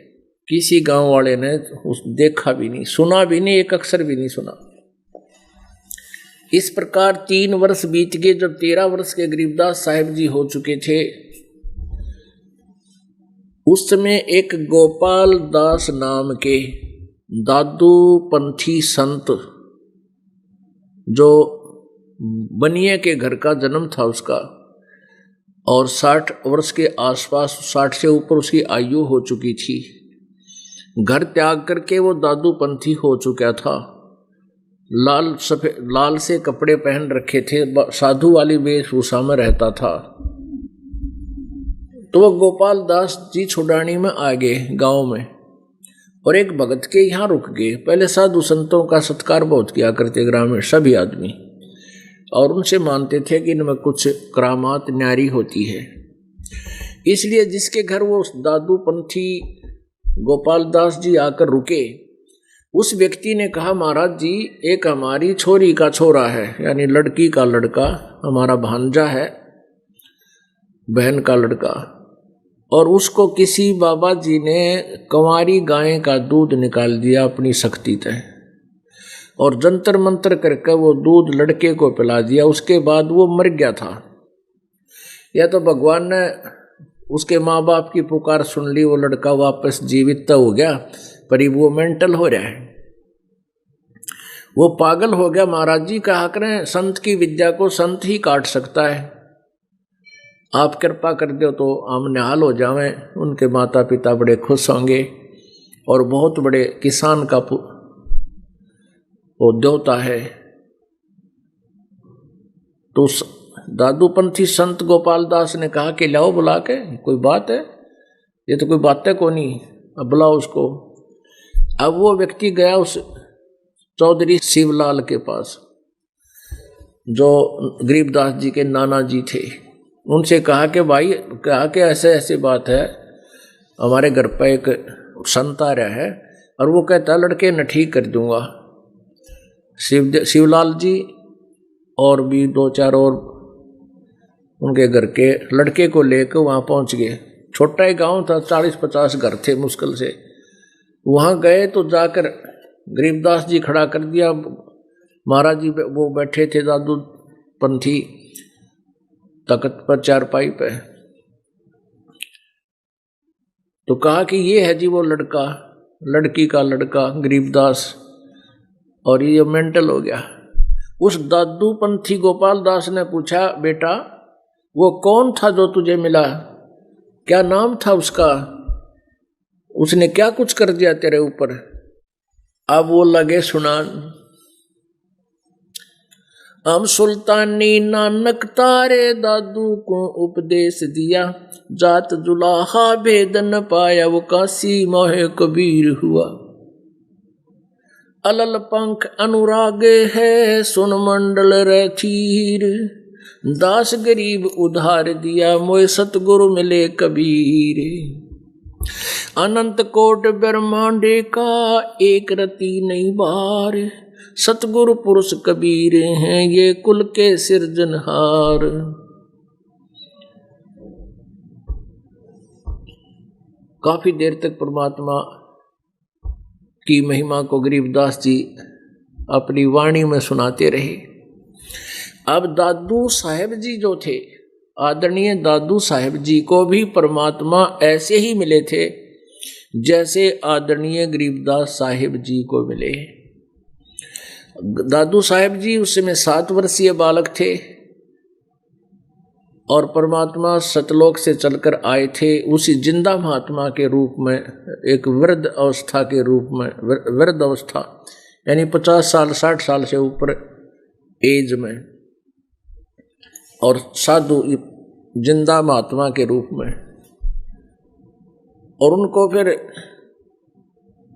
किसी गांव वाले ने देखा भी नहीं, सुना भी नहीं, एक अक्षर भी नहीं सुना। इस प्रकार 3 वर्ष बीत गए। जब 13 वर्ष के गरीबदास साहिब जी हो चुके थे, उस समय एक गोपाल दास नाम के दादू पंथी संत, जो बनिए के घर का जन्म था उसका, और 60 वर्ष के आसपास, 60 से ऊपर उसकी आयु हो चुकी थी। घर त्याग करके वो दादू पंथी हो चुका था। लाल से कपड़े पहन रखे थे, साधु वाली वेशभूषा में रहता था। तो वो गोपाल दास जी छुड़ानी में आ गए गांव में, और एक भगत के यहाँ रुक गए। पहले साधु संतों का सत्कार बहुत किया करते ग्रामीण सभी आदमी, और उनसे मानते थे कि इनमें कुछ करामात न्यारी होती है। इसलिए जिसके घर वो दादू पंथी गोपाल दास जी आकर रुके, उस व्यक्ति ने कहा, महाराज जी, एक हमारी छोरी का छोरा है, यानी लड़की का लड़का, हमारा भांजा है, बहन का लड़का, और उसको किसी बाबा जी ने कंवारी गाय का दूध निकाल दिया अपनी शक्ति तय, और जंतर मंतर करके वो दूध लड़के को पिला दिया। उसके बाद वो मर गया था। या तो भगवान ने उसके माँ बाप की पुकार सुन ली, वो लड़का वापस जीवित तो हो गया, पर वो मेंटल हो रहा है, वो पागल हो गया। महाराज जी कहा करें, संत की विद्या को संत ही काट सकता है, आप कृपा कर दो तो हम निहाल हो जावें। उनके माता पिता बड़े खुश होंगे, और बहुत बड़े किसान का वो देवता है। तो दादूपंथी संत गोपाल दास ने कहा कि लाओ बुला के, कोई बात है, ये तो कोई बात है को नहीं, अब बुलाओ उसको। अब वो व्यक्ति गया उस चौधरी शिवलाल के पास, जो गरीबदास जी के नाना जी थे। उनसे कहा कि भाई, कहा कि ऐसे ऐसे बात है, हमारे घर पर एक संत आ रहा है और वो कहता लड़के न ठीक कर दूंगा। शिवलाल जी और भी 2-4 और उनके घर के लड़के को लेकर वहाँ पहुँच गए। छोटा ही गांव था, 40-50 घर थे मुश्किल से। वहाँ गए तो जाकर गरीबदास जी खड़ा कर दिया, महाराज जी वो बैठे थे दादू पंथी तख्त पर चारपाई पे। तो कहा कि ये है जी वो लड़का, लड़की का लड़का गरीबदास, और ये मेंटल हो गया। उस दादू पंथी गोपाल दास ने पूछा, बेटा वो कौन था जो तुझे मिला, क्या नाम था उसका, उसने क्या कुछ कर दिया तेरे ऊपर। अब वो लगे सुनान, हम सुल्तानी नानक तारे दादू को उपदेश दिया, जात जुलाहा भेद न पाया, वो काशी मोहे कबीर हुआ। अलल पंख अनुरागे है सुन मंडल रथीर, दास गरीब उधार दिया मोय सतगुरु मिले कबीर। अनंत कोट ब्रह्मांडे का एक रति नहीं बार, सतगुरु पुरुष कबीर हैं ये कुल के सिरजनहार। काफी देर तक परमात्मा की महिमा को गरीबदास जी अपनी वाणी में सुनाते रहे। अब दादू साहेब जी जो थे, आदरणीय दादू साहेब जी को भी परमात्मा ऐसे ही मिले थे जैसे आदरणीय गरीबदास साहेब जी को मिले। दादू साहेब जी उस समय 7 वर्षीय बालक थे और परमात्मा सतलोक से चलकर आए थे उसी जिंदा महात्मा के रूप में, एक वृद्ध अवस्था के रूप में, वृद्ध अवस्था यानी 50 साल 60 साल से ऊपर एज में, और साधु जिंदा महात्मा के रूप में। और उनको फिर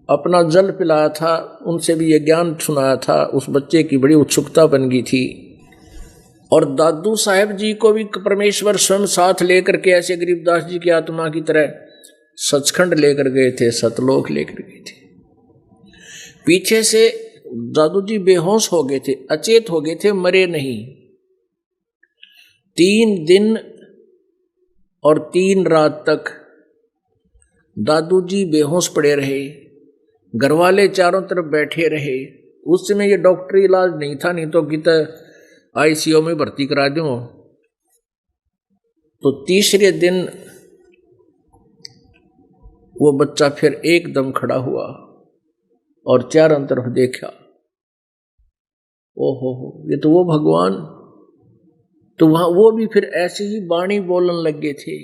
अपना जल पिलाया था, उनसे भी ये ज्ञान सुनाया था। उस बच्चे की बड़ी उत्सुकता बन गई थी। और दादू साहेब जी को भी परमेश्वर स्वयं साथ लेकर के ऐसे गरीबदास जी की आत्मा की तरह सचखंड लेकर गए थे, सतलोक लेकर गए थे। पीछे से दादू जी बेहोश हो गए थे, अचेत हो गए थे, मरे नहीं। 3 दिन और 3 रात तक दादू जी बेहोश पड़े रहे। घरवाले चारों तरफ बैठे रहे। उस समय ये डॉक्टरी इलाज नहीं था, नहीं तो कितना आईसीयू में भर्ती करा दूं। तो तीसरे दिन वो बच्चा फिर एकदम खड़ा हुआ और चारों तरफ देखा। ओहो हो, ये तो वो भगवान। तो वहां वो भी फिर ऐसे ही वाणी बोलने लगे थे।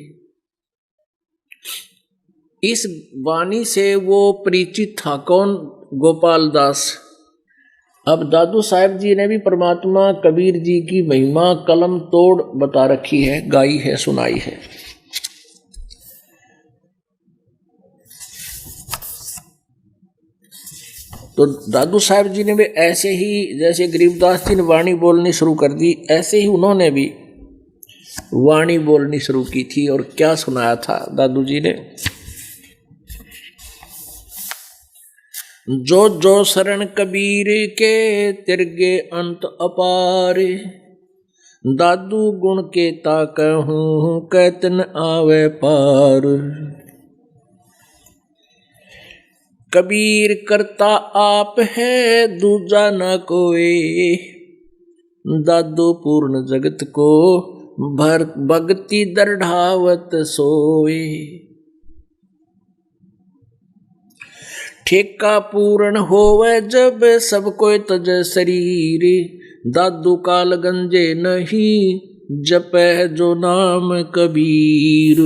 इस वाणी से वो परिचित था। कौन? गोपाल दास। अब दादू साहेब जी ने भी परमात्मा कबीर जी की महिमा कलम तोड़ बता रखी है, गाई है, सुनाई है। तो दादू साहब जी ने भी ऐसे ही जैसे गरीबदास जी ने वाणी बोलनी शुरू कर दी, ऐसे ही उन्होंने भी वाणी बोलनी शुरू की थी। और क्या सुनाया था दादू जी ने, जो जो शरण कबीर के तिरगे अंत अपार, दादू गुण के ताकहूँ कैतन आवे पार। कबीर करता आप है दूजा न कोई, दादू पूर्ण जगत को भर भक्ति दृढ़ावत सोए। ठेका पूर्ण होवे जब सब कोई तज शरीर, दादू काल गंजे नहीं जपै जो नाम कबीर।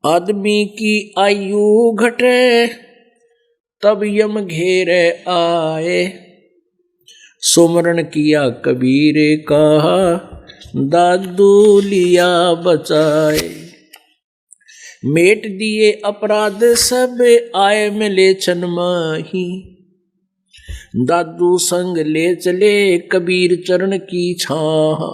आदमी की आयु घटे तब यम घेरे आए, सुमरण किया कबीर का दादू लिया बचाए। मेट दिए अपराध सब आए मिले छन माही, दादू संग ले चले कबीर चरण की छाह।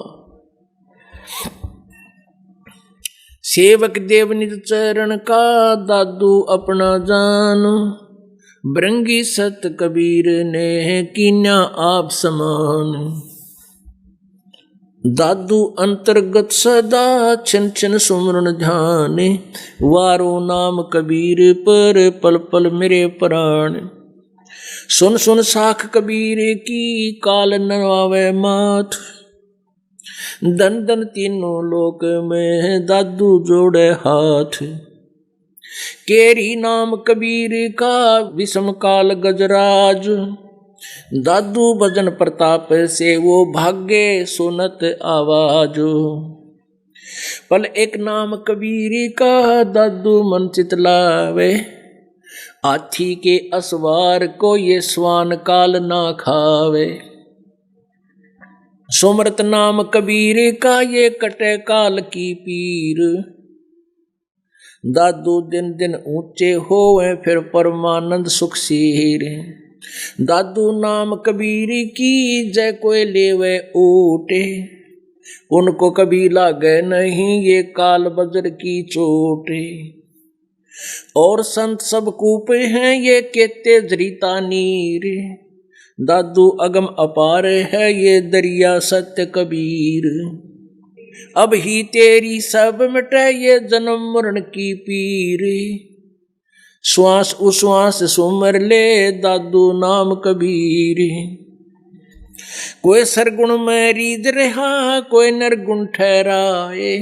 सेवक देव निज चरण का दादू अपना जान, भृंगी सत कबीर ने कीन्या आप समान। दादू अंतर्गत सदा छिन छिन सुमरण ध्यान, वारो नाम कबीर पर पल पल मेरे प्राण। सुन सुन साख कबीर की काल न आवे माथ, दन दन तीनों लोक में दादू जोड़े हाथ। केरी नाम कबीर का विषम काल गजराज, दादू भजन प्रताप से वो भाग्य सुनत आवाज। पल एक नाम कबीर का दादू मन चितलावे, हाथी के असवार को ये स्वान काल ना खावे। सुमरत नाम कबीर का ये कटे काल की पीर, दादू दिन दिन ऊंचे होवे फिर परमानंद सुख सीर। दादू नाम कबीर की जय कोई लेवे ऊटे, उनको कभी लागे नहीं ये काल बजर की चोटे। और संत सब कूप हैं ये केते जरीता नीर, दादू अगम अपार है ये दरिया सत्य कबीर। अब ही तेरी सब मिटे ये जन्म मरण की पीर, श्वास उश्वास सुमर ले दादू नाम कबीर। कोई सरगुण में रीद रहा कोई निर्गुण ठहराए,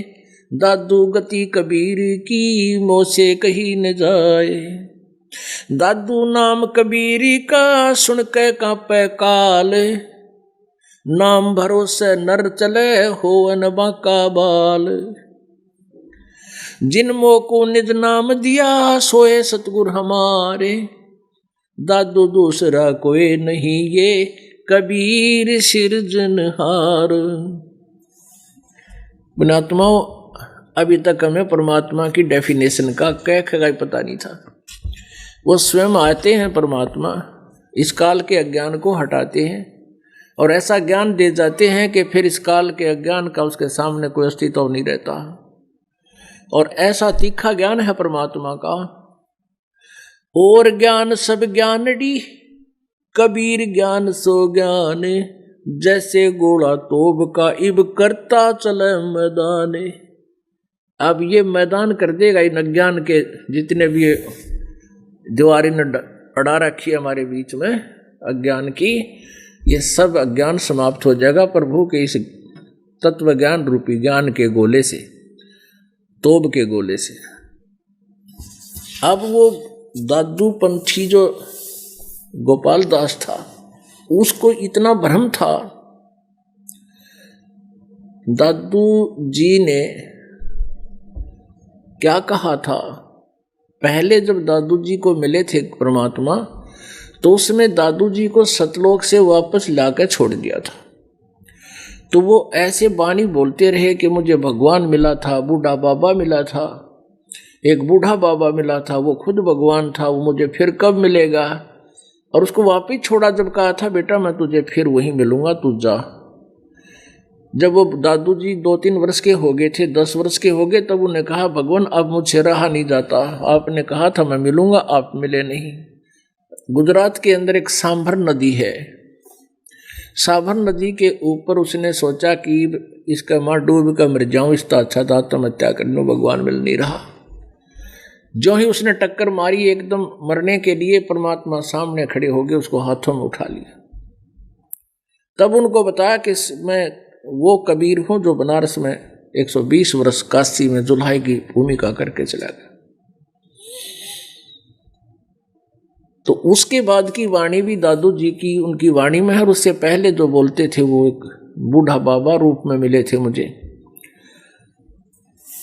दादू गति कबीर की मोसे कही न जाए। दादू नाम कबीर का सुन के कांपे काल, नाम भरोसे नर चले होवन बांका बाल। जिन मोह को निज नाम दिया सोए सतगुर हमारे, दादू दूसरा कोई नहीं ये कबीर सिरजनहार। पुण्यात्माओं, अभी तक हमें परमात्मा की डेफिनेशन का क्या पता नहीं था। वो स्वयं आते हैं परमात्मा, इस काल के अज्ञान को हटाते हैं और ऐसा ज्ञान दे जाते हैं कि फिर इस काल के अज्ञान का उसके सामने कोई अस्तित्व नहीं रहता। और ऐसा तीखा ज्ञान है परमात्मा का। और ज्ञान सब ज्ञानड़ी कबीर ज्ञान सो ज्ञान, जैसे घोड़ा तोब का इब करता चले मैदान। अब ये मैदान कर देगा इन अज्ञान के जितने भी दीवारें अड़ा रखी है हमारे बीच में अज्ञान की, ये सब अज्ञान समाप्त हो जाएगा प्रभु के इस तत्व ज्ञान रूपी ज्ञान के गोले से, तोब के गोले से। अब वो दादू पंथी जो गोपाल दास था उसको इतना भ्रम था। दादू जी ने क्या कहा था, पहले जब दादू जी को मिले थे परमात्मा तो उसमें दादू जी को सतलोक से वापस लाकर छोड़ दिया था। तो वो ऐसे वाणी बोलते रहे कि मुझे भगवान मिला था, बूढ़ा बाबा मिला था, एक बूढ़ा बाबा मिला था, वो खुद भगवान था, वो मुझे फिर कब मिलेगा। और उसको वापिस छोड़ा। जब कहा था बेटा मैं तुझे फिर वहीं मिलूंगा, तू जा। जब वो दादू जी 2-3 वर्ष के हो गए थे, 10 वर्ष के हो गए, तब उन्हें कहा भगवान अब मुझसे रहा नहीं जाता, आपने कहा था मैं मिलूंगा, आप मिले नहीं। गुजरात के अंदर एक सांभर नदी है, सांभर नदी के ऊपर उसने सोचा कि इसका मां डूब कर मर जाऊं, इसका अच्छा था आत्महत्या कर लूं, भगवान मिल नहीं रहा। जो ही उसने टक्कर मारी एकदम मरने के लिए, परमात्मा सामने खड़े हो गए, उसको हाथों में उठा लिया। तब उनको बताया कि मैं वो कबीर हूं जो बनारस में 120 वर्ष काशी में जुल्हाई की भूमिका करके चला गया। तो उसके बाद की वाणी भी दादू जी की उनकी वाणी में है, और उससे पहले जो बोलते थे वो एक बूढ़ा बाबा रूप में मिले थे मुझे।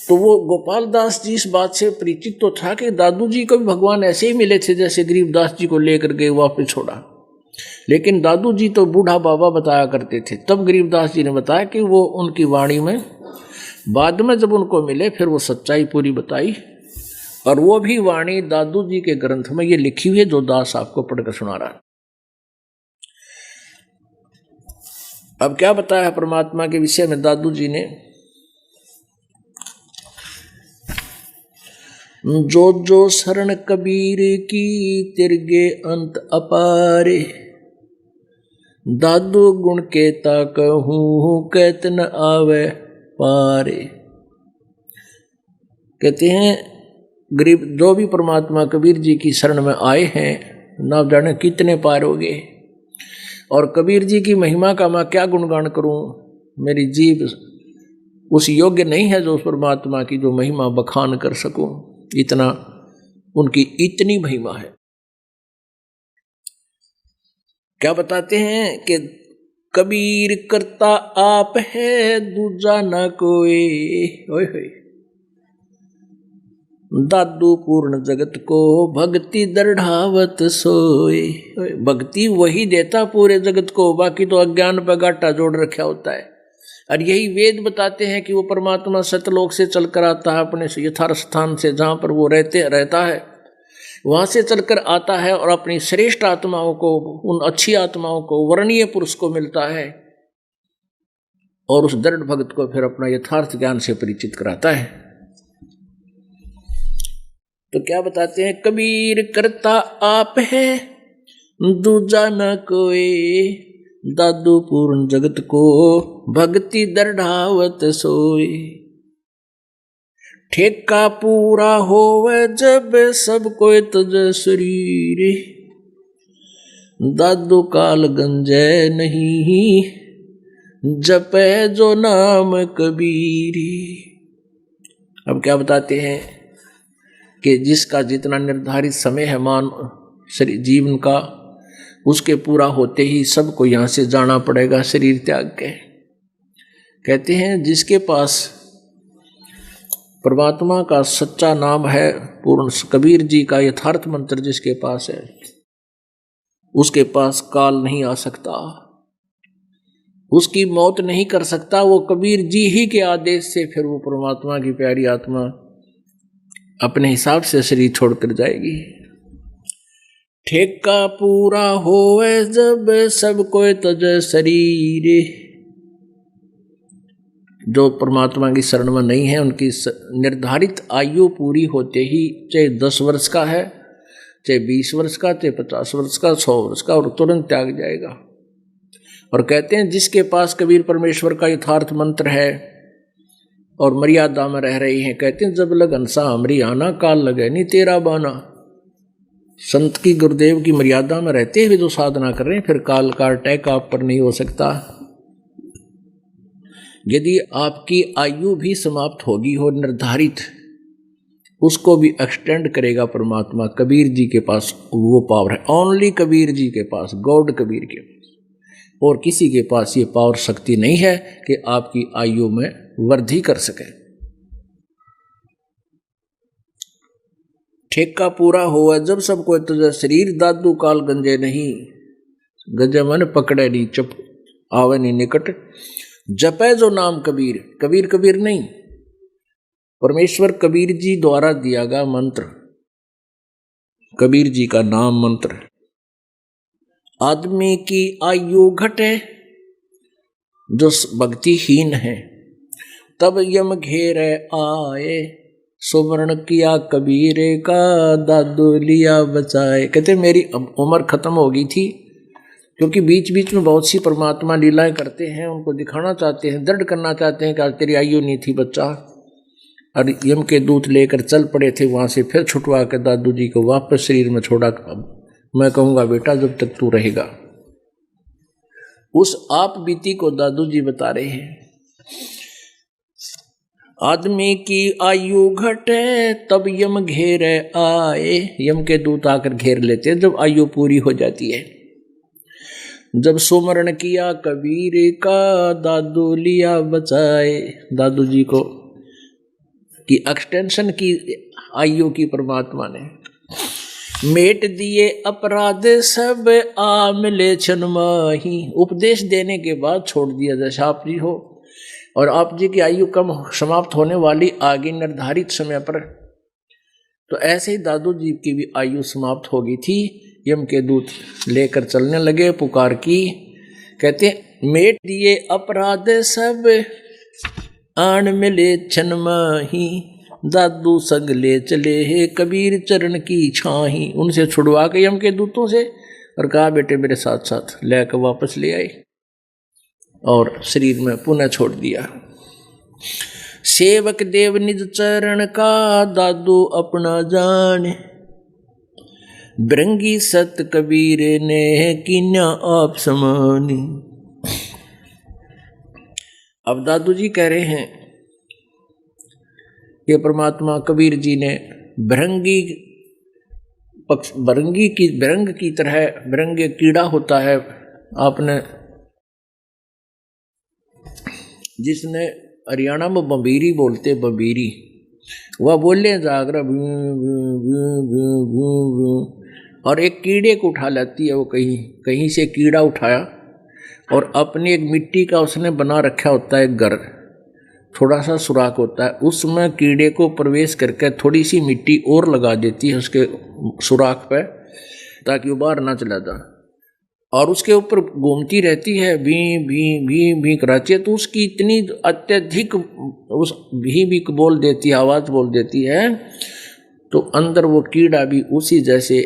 तो वो गोपाल दास जी इस बात से परिचित तो था कि दादू जी को भी भगवान ऐसे ही मिले थे जैसे गरीबदास जी को लेकर गए वापस छोड़ा, लेकिन दादू जी तो बूढ़ा बाबा बताया करते थे। तब गरीबदास जी ने बताया कि वो उनकी वाणी में बाद में जब उनको मिले फिर वो सच्चाई पूरी बताई, और वो भी वाणी दादू जी के ग्रंथ में ये लिखी हुई है जो दास आपको पढ़कर सुना रहा है। अब क्या बताया है परमात्मा के विषय में दादू जी ने, जो जो शरण कबीर की तिरगे अंत अपारे, दादू गुण केता कहूँ कहत न आवे पारे। कहते हैं गरीब जो भी परमात्मा कबीर जी की शरण में आए हैं, ना जाने कितने पार हो गए। और कबीर जी की महिमा का मैं क्या गुणगान करूं, मेरी जीभ उस योग्य नहीं है जो उस परमात्मा की जो महिमा बखान कर सकूं, इतना उनकी इतनी महिमा है। क्या बताते हैं कि कबीर करता आप है दूजा न कोई, ओए होए, दादू पूर्ण जगत को भक्ति दृढ़ावत सोए। भक्ति वही देता पूरे जगत को, बाकी तो अज्ञान पर गाटा जोड़ रखा होता है। और यही वेद बताते हैं कि वो परमात्मा सतलोक से चलकर आता है, अपने यथार्थ स्थान से जहाँ पर वो रहता है वहाँ से चलकर आता है, और अपनी श्रेष्ठ आत्माओं को, उन अच्छी आत्माओं को, वर्णीय पुरुष को मिलता है, और उस दृढ़ भक्त को फिर अपना यथार्थ ज्ञान से परिचित कराता है। तो क्या बताते हैं, कबीर करता आप है दूजा न कोई, दादू पूर्ण जगत को भक्ति दृढ़ावत सोई। ठेका पूरा होवे जब सब कोई तुझ शरीर, दादू काल गंजे नहीं जपे जो नाम कबीरी। अब क्या बताते हैं कि जिसका जितना निर्धारित समय है मान जीवन का, उसके पूरा होते ही सबको यहाँ से जाना पड़ेगा शरीर त्याग के। कहते हैं जिसके पास परमात्मा का सच्चा नाम है, पूर्ण कबीर जी का यथार्थ मंत्र जिसके पास है, उसके पास काल नहीं आ सकता, उसकी मौत नहीं कर सकता। वो कबीर जी ही के आदेश से फिर वो परमात्मा की प्यारी आत्मा अपने हिसाब से शरीर छोड़कर जाएगी। ठेका पूरा होवे जब सब कोई तुझ शरीर, जो परमात्मा की शरण में नहीं है उनकी निर्धारित आयु पूरी होते ही, चाहे 10 वर्ष का है, चाहे 20 वर्ष का, चाहे 50 वर्ष का, 100 वर्ष का, और तुरंत त्याग जाएगा। और कहते हैं जिसके पास कबीर परमेश्वर का यथार्थ मंत्र है और मर्यादा में रह रही हैं, कहते हैं जब लगन सा हमरी आना, काल लगे नहीं तेरा बाना। संत की गुरुदेव की मर्यादा में रहते हुए जो साधना कर रहे हैं, फिर काल का अटैक आप पर नहीं हो सकता। यदि आपकी आयु भी समाप्त होगी हो निर्धारित, उसको भी एक्सटेंड करेगा परमात्मा। कबीर जी के पास वो पावर है, ओनली कबीर जी के पास, गॉड कबीर के पास, और किसी के पास ये पावर शक्ति नहीं है कि आपकी आयु में वृद्धि कर सके। ठेका पूरा हुआ जब सबको तुझे शरीर, दादू काल गंजे नहीं, गंजे मन पकड़े नहीं, चुप आवे नहीं निकट, जपे जो नाम कबीर। कबीर कबीर नहीं, परमेश्वर कबीर जी द्वारा दिया गया मंत्र, कबीर जी का नाम मंत्र। आदमी की आयु घटे जो भक्तिहीन है, तब यम घेरे आए, सुमरण किया कबीरे का, दादू लिया बचाए। कहते मेरी उम्र खत्म हो गई थी, क्योंकि बीच बीच में बहुत सी परमात्मा लीलाएं करते हैं, उनको दिखाना चाहते हैं, दृढ़ करना चाहते हैं कि आज तेरी आयु नहीं थी बच्चा। और यम के दूत लेकर चल पड़े थे, वहां से फिर छुटवा के दादू जी को वापस शरीर में छोड़ा। मैं कहूँगा बेटा जब तक तू रहेगा। उस आप बीती को दादू जी बता रहे हैं। आदमी की आयु घटे तब यम घेरे आए, यम के दूत आकर घेर लेते हैं जब आयु पूरी हो जाती है। जब सुमरण किया कबीर का, दादू लिया बचाए। दादू जी को की एक्सटेंशन की आयु की परमात्मा ने। मेट दिए अपराध सब, आ मिले क्षण माही। उपदेश देने के बाद छोड़ दिया, जैसा आप जी हो और आप जी की आयु कम समाप्त होने वाली आगे निर्धारित समय पर, तो ऐसे ही दादू जी की भी आयु समाप्त हो गई थी। यम के दूत लेकर चलने लगे, पुकार की। कहते मेट दिए अपराध सब, आन मिले क्षण माही। दादू संग ले चले है कबीर चरण की छाही। उनसे छुड़वा के यम के दूतों से और कहा बेटे मेरे साथ साथ, लेकर वापस ले आए और शरीर में पुनः छोड़ दिया। सेवक देव निज चरण का, दादू अपना जान। बिरंगी सत कबीर ने कीन्या आप समानी। अब दादू जी कह रहे हैं कि परमात्मा कबीर जी ने बिरंग की तरह, बिरंग कीड़ा होता है, आपने जिसने हरियाणा में बंबीरी बोलते, बंबीरी, वह बोले जागरा और एक कीड़े को उठा लेती है। वो कहीं से कीड़ा उठाया और अपनी एक मिट्टी का उसने बना रखा होता है घर, थोड़ा सा सुराख होता है, उसमें कीड़े को प्रवेश करके थोड़ी सी मिट्टी और लगा देती है उसके सुराख पे, ताकि वो बाहर ना चला जाए, और उसके ऊपर घूमती रहती है, भी भी भी भी कराची है। तो उसकी इतनी अत्यधिक उस भी बोल देती है, आवाज़ बोल देती है, तो अंदर वो कीड़ा भी उसी जैसे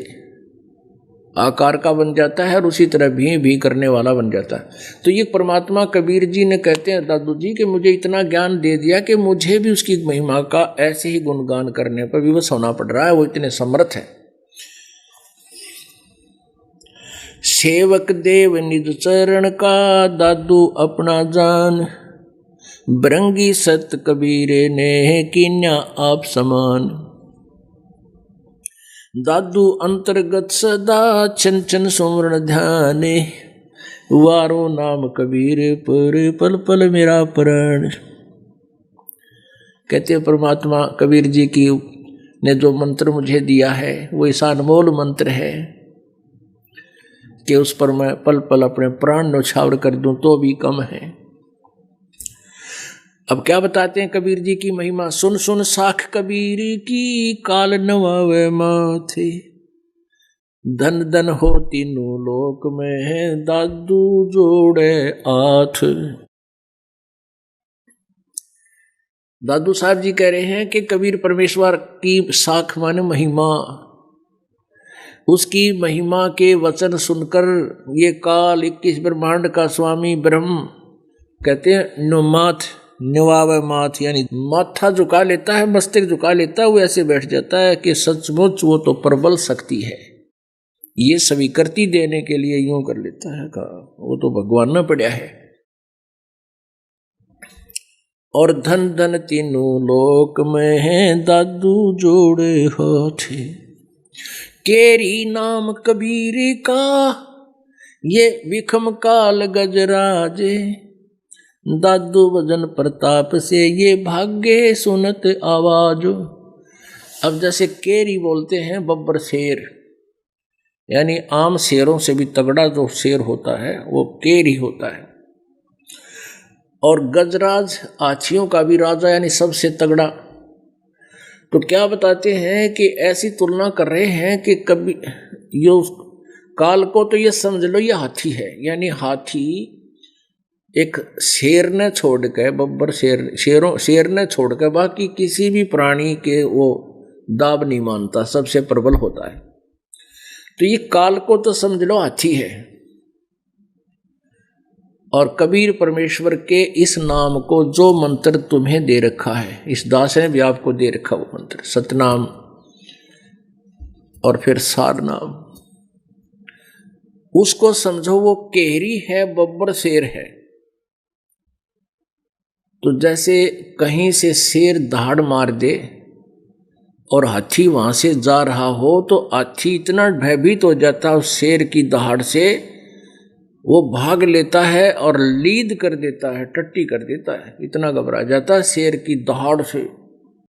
आकार का बन जाता है और उसी तरह भी करने वाला बन जाता है। तो ये परमात्मा कबीर जी ने कहते हैं दादू जी कि मुझे इतना ज्ञान दे दिया कि मुझे भी उसकी महिमा का ऐसे ही गुणगान करने पर विवश होना पड़ रहा है, वो इतने समर्थ है। सेवक देव निज चरण का, दादू अपना जान। बिरंगी सत कबीरे ने कीन्या आप समान। दादू अंतर्गत सदा छन छन सुमरण ध्याने। वारो नाम कबीर पर पल पल मेरा प्राण। कहते हैं परमात्मा कबीर जी की ने जो मंत्र मुझे दिया है वो ऐसा अनमोल मंत्र है कि उस पर मैं पल पल अपने प्राण न्यौछावर कर दूं तो भी कम है। अब क्या बताते हैं कबीर जी की महिमा। सुन सुन साख कबीर की, काल नवावे माथे। धन धन हो तीनों लोक में, दादू जोड़े आठ। दादू साहब जी कह रहे हैं कि कबीर परमेश्वर की साख माने महिमा, उसकी महिमा के वचन सुनकर ये काल 21 ब्रह्मांड का स्वामी ब्रह्म कहते हैं नुमाथ, निवावे माथ, यानी माथा झुका लेता है, मस्तक झुका लेता है, वो ऐसे बैठ जाता है कि सचमुच वो तो प्रबल शक्ति है, ये स्वीकृति देने के लिए यूं कर लेता है का वो तो भगवान में पड़ा है। और धन धन तीनों लोक में है, दादू जोड़े हाथे। केरी नाम कबीर का, ये विखम काल गजराजे। दादू वजन प्रताप से, ये भाग्य सुनत आवाज। अब जैसे केरी बोलते हैं बब्बर शेर, यानी आम शेरों से भी तगड़ा जो शेर होता है वो केरी होता है। और गजराज आछियों का भी राजा, यानी सबसे तगड़ा। तो क्या बताते हैं कि ऐसी तुलना कर रहे हैं कि कभी यो काल को तो ये समझ लो ये हाथी है, यानी हाथी एक शेर ने छोड़ के, बब्बर शेर ने छोड़ के बाकी किसी भी प्राणी के वो दाब नहीं मानता, सबसे प्रबल होता है। तो ये काल को तो समझ लो हाथी है। और कबीर परमेश्वर के इस नाम को जो मंत्र तुम्हें दे रखा है, इस दास ने भी आपको दे रखा वो मंत्र, सतनाम और फिर सार नाम, उसको समझो वो केहरी है, बब्बर शेर है। तो जैसे कहीं से शेर दहाड़ मार दे और हाथी वहां से जा रहा हो, तो हाथी इतना भयभीत हो जाता है उस शेर की दहाड़ से, वो भाग लेता है और लीद कर देता है, टट्टी कर देता है, इतना घबरा जाता है शेर की दहाड़ से।